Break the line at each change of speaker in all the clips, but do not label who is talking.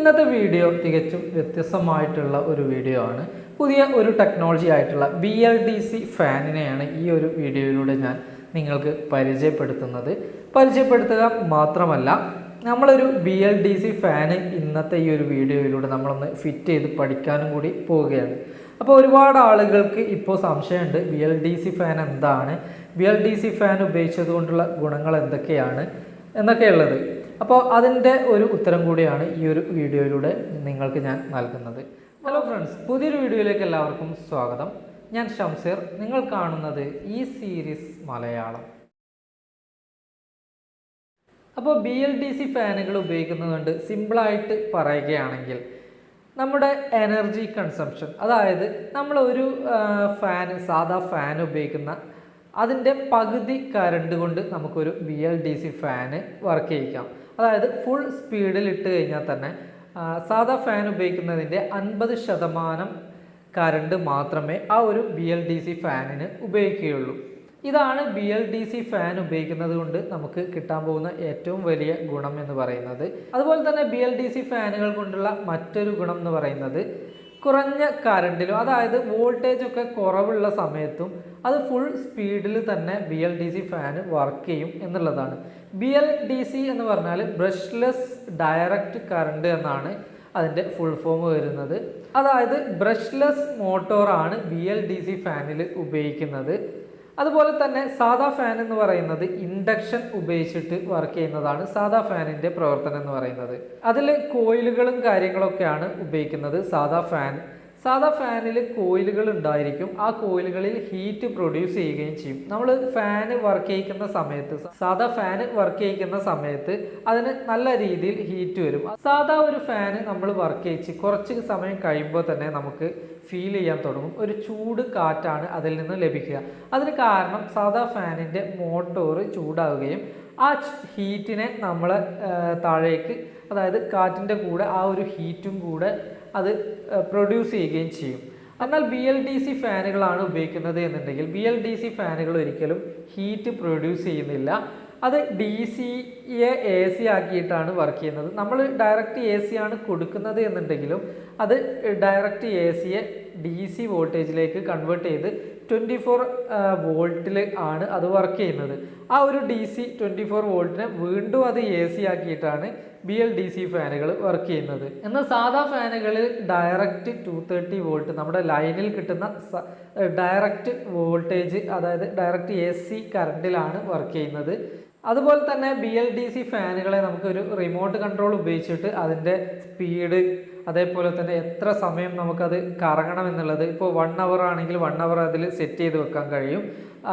ഇന്നത്തെ വീഡിയോ തികച്ചും വ്യത്യസ്തമായിട്ടുള്ള ഒരു വീഡിയോ ആണ്. പുതിയ ഒരു ടെക്നോളജി ആയിട്ടുള്ള BLDC ഫാനിനെയാണ് ഈ ഒരു വീഡിയോയിലൂടെ ഞാൻ നിങ്ങൾക്ക് പരിചയപ്പെടുത്തുക മാത്രമല്ല, നമ്മളൊരു BLDC ഫാന് ഇന്നത്തെ ഈ ഒരു വീഡിയോയിലൂടെ നമ്മളൊന്ന് ഫിറ്റ് ചെയ്ത് പഠിക്കാനും കൂടി പോവുകയാണ്. അപ്പോൾ ഒരുപാട് ആളുകൾക്ക് ഇപ്പോൾ സംശയമുണ്ട്, BLDC ഫാൻ എന്താണ്, BLDC ഫാൻ ഉപയോഗിച്ചതുകൊണ്ടുള്ള ഗുണങ്ങൾ എന്തൊക്കെയാണ് എന്നൊക്കെയുള്ളത്. അപ്പോൾ അതിൻ്റെ ഒരു ഉത്തരം കൂടിയാണ് ഈ ഒരു വീഡിയോയിലൂടെ നിങ്ങൾക്ക് ഞാൻ നൽകുന്നത്. ഹലോ ഫ്രണ്ട്സ്, പുതിയൊരു വീഡിയോയിലേക്ക് എല്ലാവർക്കും സ്വാഗതം. ഞാൻ ഷംസീർ, നിങ്ങൾ കാണുന്നത് ഈ സീരീസ് മലയാളം. അപ്പോൾ BLDC ഫാനുകൾ ഉപയോഗിക്കുന്നതുകൊണ്ട് സിമ്പിളായിട്ട് പറയുകയാണെങ്കിൽ നമ്മുടെ എനർജി കൺസംഷൻ, അതായത് നമ്മൾ ഒരു സാധാ ഫാൻ ഉപയോഗിക്കുന്ന അതിൻ്റെ പകുതി കറണ്ട് കൊണ്ട് നമുക്കൊരു BLDC ഫാന് വർക്ക് ചെയ്യിക്കാം. അതായത് ഫുൾ സ്പീഡിൽ ഇട്ട് കഴിഞ്ഞാൽ തന്നെ സാധാ ഫാൻ ഉപയോഗിക്കുന്നതിൻ്റെ 50% കറണ്ട് മാത്രമേ ആ ഒരു BLDC ഫാനിന് ഉപയോഗിക്കുകയുള്ളൂ. ഇതാണ് BLDC ഫാൻ ഉപയോഗിക്കുന്നത് കൊണ്ട് നമുക്ക് കിട്ടാൻ പോകുന്ന ഏറ്റവും വലിയ ഗുണം എന്ന് പറയുന്നത്. അതുപോലെ തന്നെ BLDC ഫാനുകൾ കൊണ്ടുള്ള മറ്റൊരു ഗുണം എന്ന് പറയുന്നത് കുറഞ്ഞ കറണ്ടിലും, അതായത് വോൾട്ടേജ് ഒക്കെ കുറവുള്ള സമയത്തും അത് ഫുൾ സ്പീഡിൽ തന്നെ BLDC ഫാന് വർക്ക് ചെയ്യും എന്നുള്ളതാണ്. BLDC എന്ന് പറഞ്ഞാൽ ബ്രഷ്ലെസ് ഡയറക്റ്റ് കറണ്ട് എന്നാണ് അതിൻ്റെ ഫുൾ ഫോം വരുന്നത്. അതായത് ബ്രഷ്ലെസ് മോട്ടോറാണ് BLDC ഫാനിൽ ഉപയോഗിക്കുന്നത്. അതുപോലെ തന്നെ സാധാ ഫാൻ എന്ന് പറയുന്നത് ഇൻഡക്ഷൻ ഉപയോഗിച്ചിട്ട് വർക്ക് ചെയ്യുന്നതാണ് സാധാ ഫാനിൻ്റെ പ്രവർത്തനം എന്ന് പറയുന്നത്. അതിൽ കോയിലുകളും കാര്യങ്ങളൊക്കെയാണ് ഉപയോഗിക്കുന്നത്. സാധാ ഫാനിൽ കോയിലുകൾ ഉണ്ടായിരിക്കും. ആ കോയിലുകളിൽ ഹീറ്റ് പ്രൊഡ്യൂസ് ചെയ്യുകയും ചെയ്യും. നമ്മൾ സാധാ ഫാന് വർക്ക് ചെയ്യിക്കുന്ന സമയത്ത് അതിന് നല്ല രീതിയിൽ ഹീറ്റ് വരും. സാധാ ഒരു ഫാന് നമ്മൾ വർക്ക് ചെയ്യിച്ച് കുറച്ച് സമയം കഴിയുമ്പോൾ തന്നെ നമുക്ക് ഫീൽ ചെയ്യാൻ തുടങ്ങും. ഒരു ചൂട് കാറ്റാണ് അതിൽ നിന്ന് ലഭിക്കുക. അതിന് കാരണം സാധാ ഫാനിൻ്റെ മോട്ടോർ ചൂടാവുകയും ആ ഹീറ്റിനെ നമ്മൾ താഴേക്ക്, അതായത് കാറ്റിൻ്റെ കൂടെ ആ ഒരു ഹീറ്റും കൂടെ അത് പ്രൊഡ്യൂസ് ചെയ്യുകയും ചെയ്യും. എന്നാൽ BLDC ഫാനുകളാണ് ഉപയോഗിക്കുന്നത് എന്നുണ്ടെങ്കിൽ BLDC ഫാനുകൾ ഒരിക്കലും ഹീറ്റ് പ്രൊഡ്യൂസ് ചെയ്യുന്നില്ല. അത് DCയെ AC ആക്കിയിട്ടാണ് വർക്ക് ചെയ്യുന്നത്. നമ്മൾ ഡയറക്റ്റ് AC ആണ് കൊടുക്കുന്നത് എന്നുണ്ടെങ്കിലും അത് ഡയറക്റ്റ് ACയെ DC വോൾട്ടേജിലേക്ക് കൺവേർട്ട് ചെയ്ത് 24 വോൾട്ടിൽ ആണ് അത് വർക്ക് ചെയ്യുന്നത്. ആ ഒരു DC 24 വോൾട്ടിനെ വീണ്ടും അത് AC ആക്കിയിട്ടാണ് BLDC ഫാനുകൾ വർക്ക് ചെയ്യുന്നത്. എന്നാൽ സാധാ ഫാനുകളിൽ ഡയറക്റ്റ് 230 വോൾട്ട് നമ്മുടെ ലൈനിൽ കിട്ടുന്ന ഡയറക്റ്റ് വോൾട്ടേജ്, അതായത് ഡയറക്റ്റ് AC കറണ്ടിലാണ് വർക്ക് ചെയ്യുന്നത്. അതുപോലെ തന്നെ BLDC ഫാനുകളെ നമുക്കൊരു റിമോട്ട് കൺട്രോൾ ഉപയോഗിച്ചിട്ട് അതിൻ്റെ സ്പീഡ്, അതേപോലെ തന്നെ എത്ര സമയം നമുക്കത് കറങ്ങണം എന്നുള്ളത്, ഇപ്പോൾ 1 അവർ ആണെങ്കിൽ 1 അവർ അതിൽ സെറ്റ് ചെയ്ത് വെക്കാൻ കഴിയും.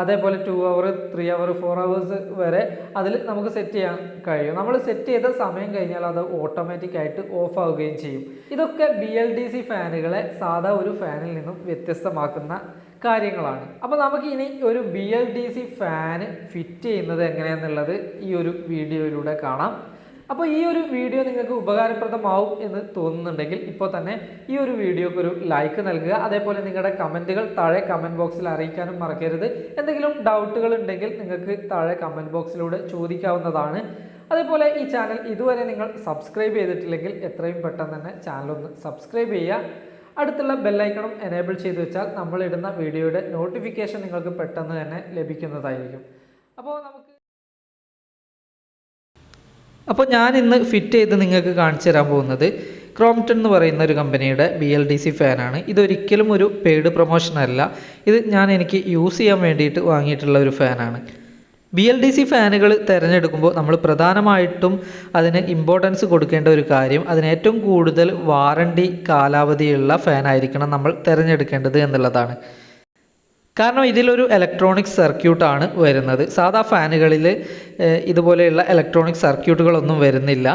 അതേപോലെ 2 അവർ, 3 അവർ, 4 അവേഴ്സ് വരെ അതിൽ നമുക്ക് സെറ്റ് ചെയ്യാൻ കഴിയും. നമ്മൾ സെറ്റ് ചെയ്ത സമയം കഴിഞ്ഞാൽ അത് ഓട്ടോമാറ്റിക്കായിട്ട് ഓഫ് ആവുകയും ചെയ്യും. ഇതൊക്കെ BLDC ഫാനുകളെ സാധാ ഒരു ഫാനിൽ നിന്നും വ്യത്യസ്തമാക്കുന്ന കാര്യങ്ങളാണ്. അപ്പോൾ നമുക്ക് ഇനി ഒരു BLDC ഫാന് ഫിറ്റ് ചെയ്യുന്നത് എങ്ങനെയാണെന്നുള്ളത് ഈ ഒരു വീഡിയോയിലൂടെ കാണാം. അപ്പോൾ ഈ ഒരു വീഡിയോ നിങ്ങൾക്ക് ഉപകാരപ്രദമാവും എന്ന് തോന്നുന്നുണ്ടെങ്കിൽ ഇപ്പോൾ തന്നെ ഈ ഒരു വീഡിയോക്ക് ഒരു ലൈക്ക് നൽകുക. അതേപോലെ നിങ്ങളുടെ കമൻറ്റുകൾ താഴെ കമൻറ്റ് ബോക്സിൽ അറിയിക്കാനും മറക്കരുത്. എന്തെങ്കിലും ഡൗട്ടുകൾ ഉണ്ടെങ്കിൽ നിങ്ങൾക്ക് താഴെ കമൻറ്റ് ബോക്സിലൂടെ ചോദിക്കാവുന്നതാണ്. അതേപോലെ ഈ ചാനൽ ഇതുവരെ നിങ്ങൾ സബ്സ്ക്രൈബ് ചെയ്തിട്ടില്ലെങ്കിൽ എത്രയും പെട്ടെന്ന് തന്നെ ചാനലൊന്ന് സബ്സ്ക്രൈബ് ചെയ്യുക. അടുത്തുള്ള ബെല്ലൈക്കണും എനേബിൾ ചെയ്ത് വെച്ചാൽ നമ്മളിടുന്ന വീഡിയോയുടെ നോട്ടിഫിക്കേഷൻ നിങ്ങൾക്ക് പെട്ടെന്ന് തന്നെ ലഭിക്കുന്നതായിരിക്കും. അപ്പോൾ ഞാൻ ഇന്ന് ഫിറ്റ് ചെയ്ത് നിങ്ങൾക്ക് കാണിച്ചു തരാൻ പോകുന്നത് ക്രോംപ്റ്റൺ എന്ന് പറയുന്ന ഒരു കമ്പനിയുടെ BLDC ഫാനാണ്. ഇതൊരിക്കലും ഒരു പെയ്ഡ് പ്രൊമോഷൻ അല്ല. ഇത് എനിക്ക് യൂസ് ചെയ്യാൻ വേണ്ടിയിട്ട് വാങ്ങിയിട്ടുള്ള ഒരു ഫാനാണ്. BLDC ഫാനുകൾ തിരഞ്ഞെടുക്കുമ്പോൾ നമ്മൾ പ്രധാനമായിട്ടും അതിന് ഇമ്പോർട്ടൻസ് കൊടുക്കേണ്ട ഒരു കാര്യം, അതിന് ഏറ്റവും കൂടുതൽ വാറണ്ടി കാലാവധിയുള്ള ഫാനായിരിക്കണം നമ്മൾ തിരഞ്ഞെടുക്കേണ്ടത് എന്നുള്ളതാണ്. കാരണം ഇതിലൊരു ഇലക്ട്രോണിക് സർക്യൂട്ടാണ് വരുന്നത്. സാധാ ഫാനുകളിൽ ഇതുപോലെയുള്ള ഇലക്ട്രോണിക് സർക്യൂട്ടുകളൊന്നും വരുന്നില്ല.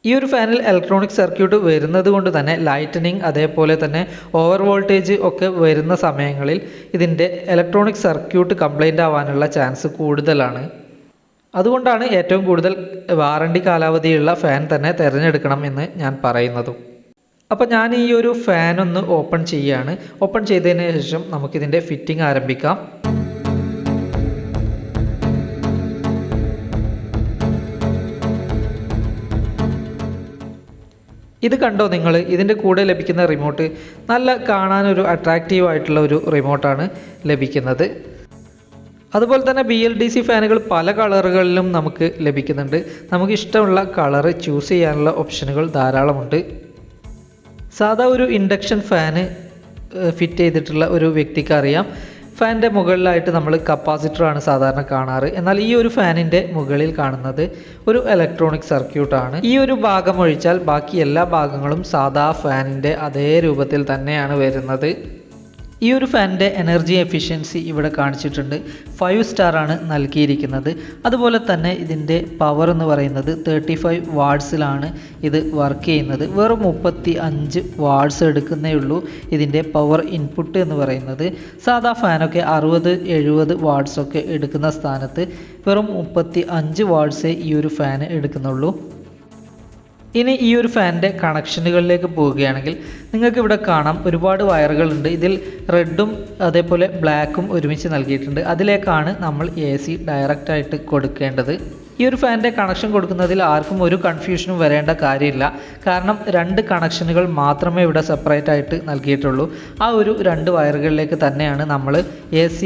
ഈ ഒരു ഫാനിൽ ഇലക്ട്രോണിക് സർക്യൂട്ട് വരുന്നത് കൊണ്ട് തന്നെ ലൈറ്റനിങ്, അതേപോലെ തന്നെ ഓവർ വോൾട്ടേജ് ഒക്കെ വരുന്ന സമയങ്ങളിൽ ഇതിൻ്റെ ഇലക്ട്രോണിക് സർക്യൂട്ട് കംപ്ലൈൻ്റ് ആവാനുള്ള ചാൻസ് കൂടുതലാണ്. അതുകൊണ്ടാണ് ഏറ്റവും കൂടുതൽ വാറണ്ടി കാലാവധിയുള്ള ഫാൻ തന്നെ തിരഞ്ഞെടുക്കണം എന്ന് ഞാൻ പറയുന്നതും. അപ്പോൾ ഞാൻ ഈ ഒരു ഫാൻ ഒന്ന് ഓപ്പൺ ചെയ്യുകയാണ്. ഓപ്പൺ ചെയ്തതിന് ശേഷം നമുക്കിതിൻ്റെ ഫിറ്റിംഗ് ആരംഭിക്കാം. ഇത് കണ്ടോ നിങ്ങൾ? ഇതിൻ്റെ കൂടെ ലഭിക്കുന്ന റിമോട്ട് നല്ല കാണാനൊരു അട്രാക്റ്റീവ് ആയിട്ടുള്ള ഒരു റിമോട്ടാണ് ലഭിക്കുന്നത്. അതുപോലെ തന്നെ BLDC ഫാനുകൾ പല കളറുകളിലും നമുക്ക് ലഭിക്കുന്നുണ്ട്. നമുക്ക് ഇഷ്ടമുള്ള കളറ് ചൂസ് ചെയ്യാനുള്ള ഓപ്ഷനുകൾ ധാരാളമുണ്ട്. സാധാ ഒരു ഇൻഡക്ഷൻ ഫാന് ഫിറ്റ് ചെയ്തിട്ടുള്ള ഒരു വ്യക്തിക്ക് അറിയാം, ഫാനിൻ്റെ മുകളിലായിട്ട് നമ്മൾ കപ്പാസിറ്ററാണ് സാധാരണ കാണാറ്. എന്നാൽ ഈ ഒരു ഫാനിൻ്റെ മുകളിൽ കാണുന്നത് ഒരു ഇലക്ട്രോണിക് സർക്യൂട്ടാണ്. ഈ ഒരു ഭാഗം ഒഴിച്ചാൽ ബാക്കി എല്ലാ ഭാഗങ്ങളും സാധാ ഫാനിൻ്റെ അതേ രൂപത്തിൽ തന്നെയാണ് വരുന്നത്. ഈ ഒരു ഫാനിൻ്റെ എനർജി എഫിഷ്യൻസി ഇവിടെ കാണിച്ചിട്ടുണ്ട്. 5 സ്റ്റാർ ആണ് നൽകിയിരിക്കുന്നത്. അതുപോലെ തന്നെ ഇതിൻ്റെ പവർ എന്ന് പറയുന്നത് 35 വാട്ട്സിലാണ് ഇത് വർക്ക് ചെയ്യുന്നത്. വെറും 35 വാട്ട്സ് എടുക്കുന്നേ ഉള്ളൂ ഇതിൻ്റെ പവർ ഇൻപുട്ട് എന്ന് പറയുന്നത്. സാധാ ഫാനൊക്കെ 60-70 വാട്ട്സൊക്കെ എടുക്കുന്ന സ്ഥാനത്ത് വെറും 35 വാട്ട്സേ ഈ ഒരു ഫാന് എടുക്കുന്നുള്ളൂ. ഇനി ഈ ഒരു ഫാനിൻ്റെ കണക്ഷനുകളിലേക്ക് പോവുകയാണെങ്കിൽ നിങ്ങൾക്ക് ഇവിടെ കാണാം ഒരുപാട് വയറുകളുണ്ട്. ഇതിൽ റെഡും അതേപോലെ ബ്ലാക്കും ഒരുമിച്ച് നൽകിയിട്ടുണ്ട്. അതിലേക്കാണ് നമ്മൾ AC ഡയറക്റ്റായിട്ട് കൊടുക്കേണ്ടത്. ഈ ഒരു ഫാനിൻ്റെ കണക്ഷൻ കൊടുക്കുന്നതിൽ ആർക്കും ഒരു കൺഫ്യൂഷനും വരേണ്ട കാര്യമില്ല. കാരണം 2 കണക്ഷനുകൾ മാത്രമേ ഇവിടെ സെപ്പറേറ്റ് ആയിട്ട് നൽകിയിട്ടുള്ളൂ. ആ ഒരു 2 വയറുകളിലേക്ക് തന്നെയാണ് നമ്മൾ AC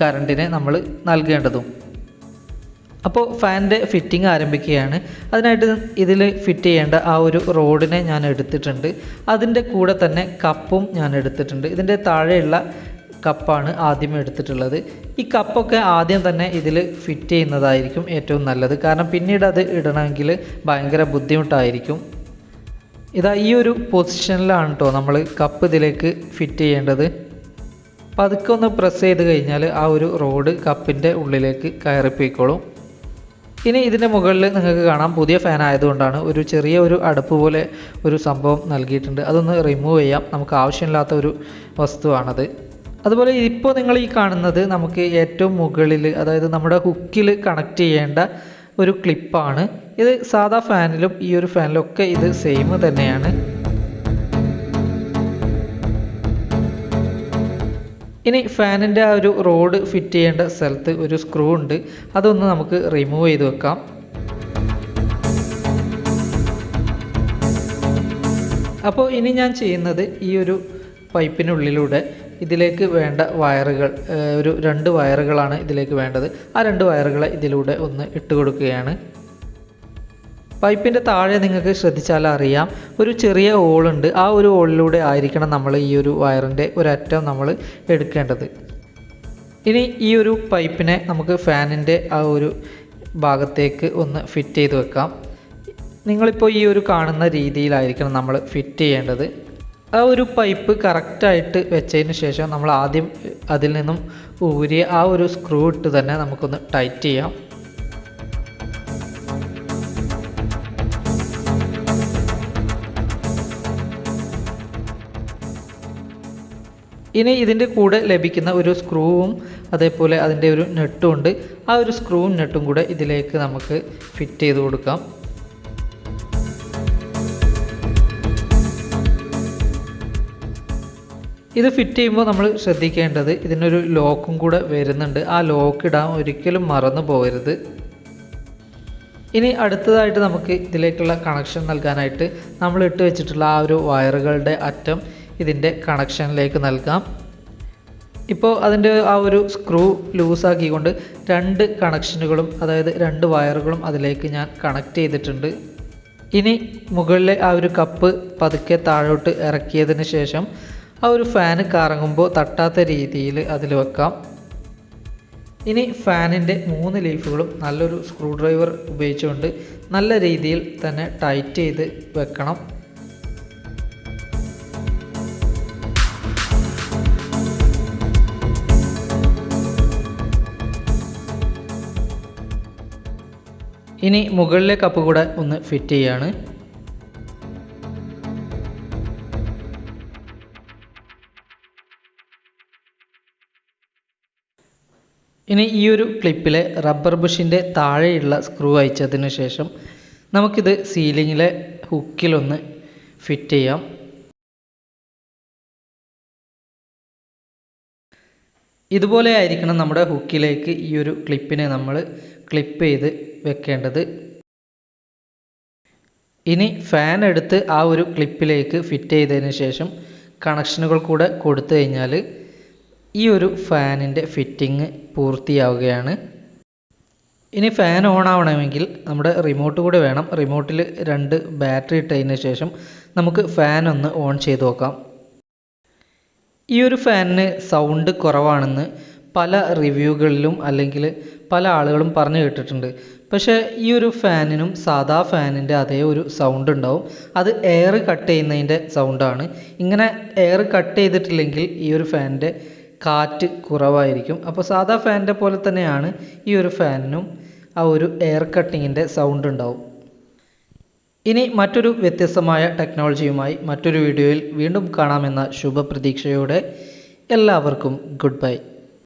കറണ്ടിനെ നമ്മൾ നൽകേണ്ടതും. അപ്പോൾ ഫാനിൻ്റെ ഫിറ്റിംഗ് ആരംഭിക്കുകയാണ്. അതിനായിട്ട് ഇതിൽ ഫിറ്റ് ചെയ്യേണ്ട ആ ഒരു റോഡിനെ ഞാൻ എടുത്തിട്ടുണ്ട്. അതിൻ്റെ കൂടെ തന്നെ കപ്പും ഞാൻ എടുത്തിട്ടുണ്ട്. ഇതിൻ്റെ താഴെയുള്ള കപ്പാണ് ആദ്യം എടുത്തിട്ടുള്ളത്. ഈ കപ്പൊക്കെ ആദ്യം തന്നെ ഇതിൽ ഫിറ്റ് ചെയ്യുന്നതായിരിക്കും ഏറ്റവും നല്ലത്. കാരണം പിന്നീട് അത് ഇടണമെങ്കിൽ ഭയങ്കര ബുദ്ധിമുട്ടായിരിക്കും. ഇതാ ഈ ഒരു പൊസിഷനിലാണ് കേട്ടോ നമ്മൾ കപ്പ് ഇതിലേക്ക് ഫിറ്റ് ചെയ്യേണ്ടത്. പതുക്കെ ഒന്ന് പ്രസ് ചെയ്ത് കഴിഞ്ഞാൽ ആ ഒരു റോഡ് കപ്പിൻ്റെ ഉള്ളിലേക്ക് കയറിപ്പോയിക്കോളും. ഇനി ഇതിൻ്റെ മുകളിൽ നിങ്ങൾക്ക് കാണാം, പുതിയ ഫാൻ ആയതുകൊണ്ടാണ് ഒരു ചെറിയ ഒരു അടപ്പ് പോലെ ഒരു സംഭവം നൽകിയിട്ടുണ്ട്. അതൊന്ന് റിമൂവ് ചെയ്യാം. നമുക്ക് ആവശ്യമില്ലാത്ത ഒരു വസ്തുവാണത്. അതുപോലെ ഇപ്പോൾ നിങ്ങൾ ഈ കാണുന്നത് നമുക്ക് ഏറ്റവും മുകളിൽ, അതായത് നമ്മുടെ ഹുക്കിൽ കണക്ട് ചെയ്യേണ്ട ഒരു ക്ലിപ്പാണ്. ഇത് സാധാ ഫാനിലും ഈ ഒരു ഫാനിലും ഒക്കെ ഇത് സെയിം തന്നെയാണ്. ഇനി ഫാനിൻ്റെ ആ ഒരു റോഡ് ഫിറ്റ് ചെയ്യേണ്ട സ്ഥലത്ത് ഒരു സ്ക്രൂ ഉണ്ട്. അതൊന്ന് നമുക്ക് റിമൂവ് ചെയ്ത് വെക്കാം. അപ്പോൾ ഇനി ഞാൻ ചെയ്യുന്നത് ഈ ഒരു പൈപ്പിനുള്ളിലൂടെ ഇതിലേക്ക് വേണ്ട വയറുകൾ, ഒരു 2 വയറുകളാണ് ഇതിലേക്ക് വേണ്ടത്. ആ 2 വയറുകളെ ഇതിലൂടെ ഒന്ന് ഇട്ട് കൊടുക്കുകയാണ്. പൈപ്പിൻ്റെ താഴെ നിങ്ങൾക്ക് ശ്രദ്ധിച്ചാൽ അറിയാം ഒരു ചെറിയ ഹോളുണ്ട്. ആ ഒരു ഹോളിലൂടെ ആയിരിക്കണം നമ്മൾ ഈ ഒരു വയറിൻ്റെ ഒരറ്റം നമ്മൾ എടുക്കേണ്ടത്. ഇനി ഈ ഒരു പൈപ്പിനെ നമുക്ക് ഫാനിൻ്റെ ആ ഒരു ഭാഗത്തേക്ക് ഒന്ന് ഫിറ്റ് ചെയ്ത് വെക്കാം. നിങ്ങളിപ്പോൾ ഈ ഒരു കാണുന്ന രീതിയിലായിരിക്കണം നമ്മൾ ഫിറ്റ് ചെയ്യേണ്ടത്. ആ ഒരു പൈപ്പ് കറക്റ്റായിട്ട് വെച്ചതിന് ശേഷം നമ്മൾ ആദ്യം അതിൽ നിന്നും ഊരിയ ആ ഒരു സ്ക്രൂ ഇട്ട് തന്നെ നമുക്കൊന്ന് ടൈറ്റ് ചെയ്യാം. ഇനി ഇതിൻ്റെ കൂടെ ലഭിക്കുന്ന ഒരു സ്ക്രൂവും അതേപോലെ അതിൻ്റെ ഒരു നെട്ടും ഉണ്ട്. ആ ഒരു സ്ക്രൂവും നെട്ടും കൂടെ ഇതിലേക്ക് നമുക്ക് ഫിറ്റ് ചെയ്ത് കൊടുക്കാം. ഇത് ഫിറ്റ് ചെയ്യുമ്പോൾ നമ്മൾ ശ്രദ്ധിക്കേണ്ടത് ഇതിനൊരു ലോക്കും കൂടെ വരുന്നുണ്ട്. ആ ലോക്ക് ഇടാൻ ഒരിക്കലും മറന്നു പോകരുത്. ഇനി അടുത്തതായിട്ട് നമുക്ക് ഇതിലേക്കുള്ള കണക്ഷൻ നൽകാനായിട്ട് നമ്മൾ ഇട്ട് വെച്ചിട്ടുള്ള ആ ഒരു വയറുകളുടെ അറ്റം ഇതിൻ്റെ കണക്ഷനിലേക്ക് നൽകാം. ഇപ്പോൾ അതിൻ്റെ ആ ഒരു സ്ക്രൂ ലൂസാക്കിക്കൊണ്ട് 2 കണക്ഷനുകളും, അതായത് 2 വയറുകളും അതിലേക്ക് ഞാൻ കണക്ട് ചെയ്തിട്ടുണ്ട്. ഇനി മുകളിലെ ആ ഒരു കപ്പ് പതുക്കെ താഴോട്ട് ഇറക്കിയതിന് ശേഷം ആ ഒരു ഫാന് കറങ്ങുമ്പോൾ തട്ടാത്ത രീതിയിൽ അതിൽ വെക്കാം. ഇനി ഫാനിൻ്റെ 3 ലീഫുകളും നല്ലൊരു സ്ക്രൂ ഡ്രൈവർ ഉപയോഗിച്ചുകൊണ്ട് നല്ല രീതിയിൽ തന്നെ ടൈറ്റ് ചെയ്ത് വെക്കണം. ഇനി മുകളിലെ കപ്പ് കൂടെ ഒന്ന് ഫിറ്റ് ചെയ്യാണ്. ഇനി ഈ ഒരു ക്ലിപ്പിലെ റബ്ബർ ബുഷിൻ്റെ താഴെയുള്ള സ്ക്രൂ അയച്ചതിന് ശേഷം നമുക്കിത് സീലിങ്ങിലെ ഹുക്കിലൊന്ന് ഫിറ്റ് ചെയ്യാം. ഇതുപോലെ ആയിരിക്കണം നമ്മുടെ ഹുക്കിലേക്ക് ഈ ഒരു ക്ലിപ്പിനെ നമ്മൾ ക്ലിപ്പ് ചെയ്ത് വെക്കേണ്ടത്. ഇനി ഫാൻ എടുത്ത് ആ ഒരു ക്ലിപ്പിലേക്ക് ഫിറ്റ് ചെയ്തതിന് ശേഷം കണക്ഷനുകൾ കൂടെ കൊടുത്തു കഴിഞ്ഞാൽ ഈ ഒരു ഫാനിൻ്റെ ഫിറ്റിംഗ് പൂർത്തിയാവുകയാണ്. ഇനി ഫാൻ ഓൺ ആവണമെങ്കിൽ നമ്മുടെ റിമോട്ട് കൂടെ വേണം. റിമോട്ടിൽ 2 ബാറ്ററി ഇട്ടതിന് ശേഷം നമുക്ക് ഫാൻ ഒന്ന് ഓൺ ചെയ്ത് നോക്കാം. ഈ ഒരു ഫാനിന് സൗണ്ട് കുറവാണെന്ന് പല റിവ്യൂകളിലും അല്ലെങ്കിൽ പല ആളുകളും പറഞ്ഞു കേട്ടിട്ടുണ്ട്. പക്ഷേ ഈ ഒരു ഫാനിനും സാധാ ഫാനിൻ്റെ അതേ ഒരു സൗണ്ട് ഉണ്ടാവും. അത് എയർ കട്ട് ചെയ്യുന്നതിൻ്റെ സൗണ്ടാണ്. ഇങ്ങനെ എയർ കട്ട് ചെയ്തിട്ടില്ലെങ്കിൽ ഈ ഒരു ഫാനിൻ്റെ കാറ്റ് കുറവായിരിക്കും. അപ്പോൾ സാധാ ഫാനിൻ്റെ പോലെ തന്നെയാണ് ഈ ഒരു ഫാനിനും ആ ഒരു എയർ കട്ടിങ്ങിൻ്റെ സൗണ്ട് ഉണ്ടാവും. ഇനി മറ്റൊരു വ്യത്യസ്തമായ ടെക്നോളജിയുമായി മറ്റൊരു വീഡിയോയിൽ വീണ്ടും കാണാമെന്ന ശുഭപ്രതീക്ഷയോടെ എല്ലാവർക്കും ഗുഡ് ബൈ.